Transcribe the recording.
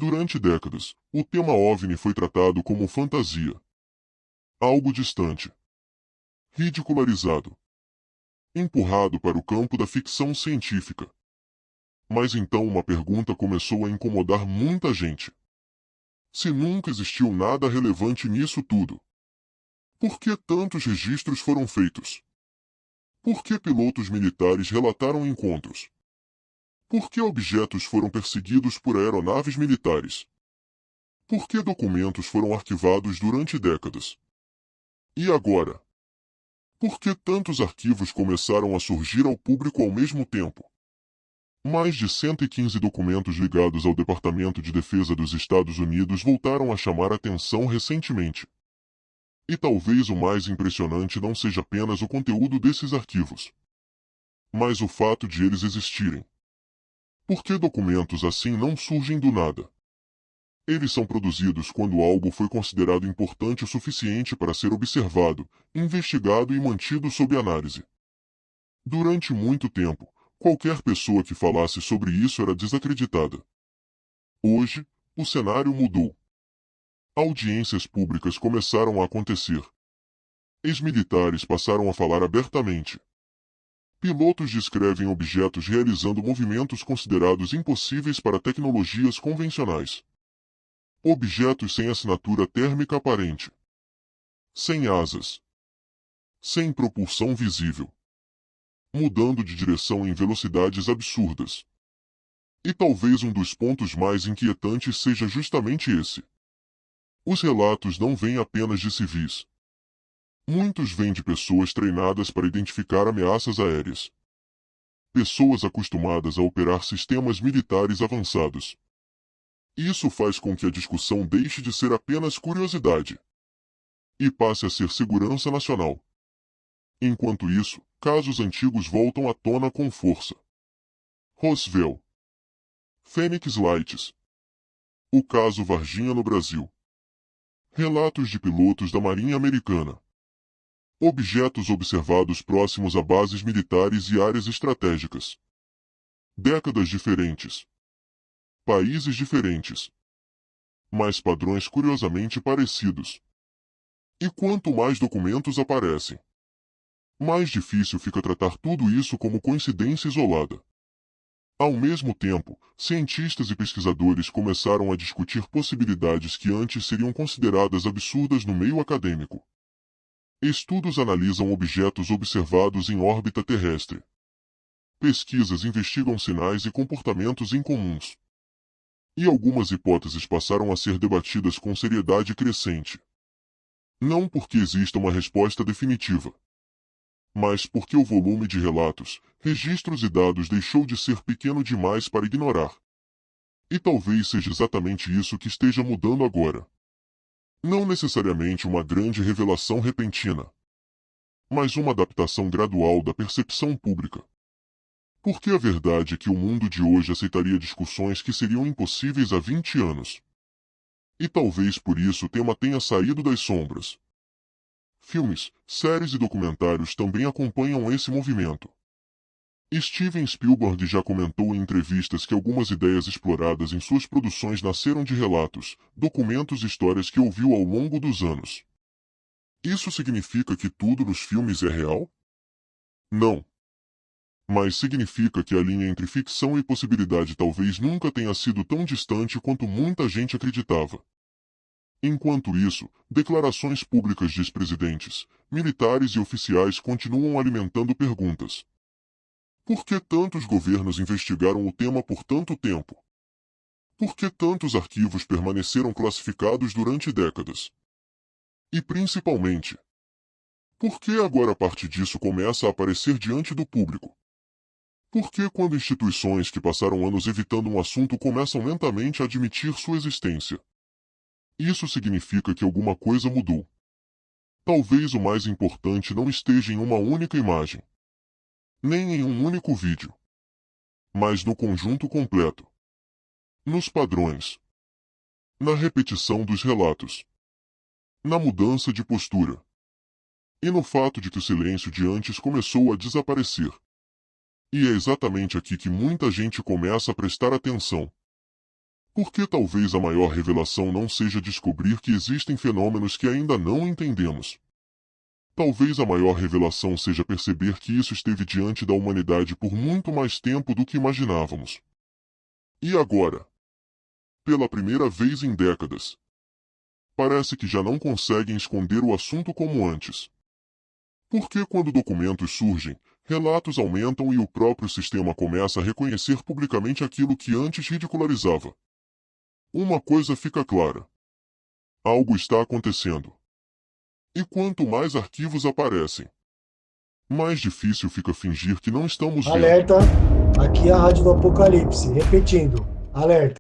Durante décadas, o tema OVNI foi tratado como fantasia, algo distante, ridicularizado, empurrado para o campo da ficção científica. Mas então uma pergunta começou a incomodar muita gente. Se nunca existiu nada relevante nisso tudo, por que tantos registros foram feitos? Por que pilotos militares relataram encontros? Por que objetos foram perseguidos por aeronaves militares? Por que documentos foram arquivados durante décadas? E agora? Por que tantos arquivos começaram a surgir ao público ao mesmo tempo? Mais de 115 documentos ligados ao Departamento de Defesa dos Estados Unidos voltaram a chamar atenção recentemente. E talvez o mais impressionante não seja apenas o conteúdo desses arquivos, mas o fato de eles existirem. Por que documentos assim não surgem do nada? Eles são produzidos quando algo foi considerado importante o suficiente para ser observado, investigado e mantido sob análise. Durante muito tempo, qualquer pessoa que falasse sobre isso era desacreditada. Hoje, o cenário mudou. Audiências públicas começaram a acontecer. Ex-militares passaram a falar abertamente. Pilotos descrevem objetos realizando movimentos considerados impossíveis para tecnologias convencionais. Objetos sem assinatura térmica aparente. Sem asas. Sem propulsão visível. Mudando de direção em velocidades absurdas. E talvez um dos pontos mais inquietantes seja justamente esse. Os relatos não vêm apenas de civis. Muitos vêm de pessoas treinadas para identificar ameaças aéreas. Pessoas acostumadas a operar sistemas militares avançados. Isso faz com que a discussão deixe de ser apenas curiosidade e passe a ser segurança nacional. Enquanto isso, casos antigos voltam à tona com força. Roswell. Phoenix Lights. O caso Varginha no Brasil. Relatos de pilotos da Marinha Americana. Objetos observados próximos a bases militares e áreas estratégicas. Décadas diferentes. Países diferentes. Mas padrões curiosamente parecidos. E quanto mais documentos aparecem, mais difícil fica tratar tudo isso como coincidência isolada. Ao mesmo tempo, cientistas e pesquisadores começaram a discutir possibilidades que antes seriam consideradas absurdas no meio acadêmico. Estudos analisam objetos observados em órbita terrestre. Pesquisas investigam sinais e comportamentos incomuns. E algumas hipóteses passaram a ser debatidas com seriedade crescente. Não porque exista uma resposta definitiva, mas porque o volume de relatos, registros e dados deixou de ser pequeno demais para ignorar. E talvez seja exatamente isso que esteja mudando agora. Não necessariamente uma grande revelação repentina, mas uma adaptação gradual da percepção pública. Porque a verdade é que o mundo de hoje aceitaria discussões que seriam impossíveis há 20 anos. E talvez por isso o tema tenha saído das sombras. Filmes, séries e documentários também acompanham esse movimento. Steven Spielberg já comentou em entrevistas que algumas ideias exploradas em suas produções nasceram de relatos, documentos e histórias que ouviu ao longo dos anos. Isso significa que tudo nos filmes é real? Não. Mas significa que a linha entre ficção e possibilidade talvez nunca tenha sido tão distante quanto muita gente acreditava. Enquanto isso, declarações públicas de ex-presidentes, militares e oficiais continuam alimentando perguntas. Por que tantos governos investigaram o tema por tanto tempo? Por que tantos arquivos permaneceram classificados durante décadas? E principalmente, por que agora parte disso começa a aparecer diante do público? Por que quando instituições que passaram anos evitando um assunto começam lentamente a admitir sua existência? Isso significa que alguma coisa mudou. Talvez o mais importante não esteja em uma única imagem, nem em um único vídeo, mas no conjunto completo. Nos padrões. Na repetição dos relatos. Na mudança de postura. E no fato de que o silêncio de antes começou a desaparecer. E é exatamente aqui que muita gente começa a prestar atenção. Porque talvez a maior revelação não seja descobrir que existem fenômenos que ainda não entendemos. Talvez a maior revelação seja perceber que isso esteve diante da humanidade por muito mais tempo do que imaginávamos. E agora? Pela primeira vez em décadas, parece que já não conseguem esconder o assunto como antes. Porque quando documentos surgem, relatos aumentam e o próprio sistema começa a reconhecer publicamente aquilo que antes ridicularizava. Uma coisa fica clara: algo está acontecendo. E quanto mais arquivos aparecem, mais difícil fica fingir que não estamos vendo. Alerta, aqui é a Rádio do Apocalipse. Repetindo, alerta.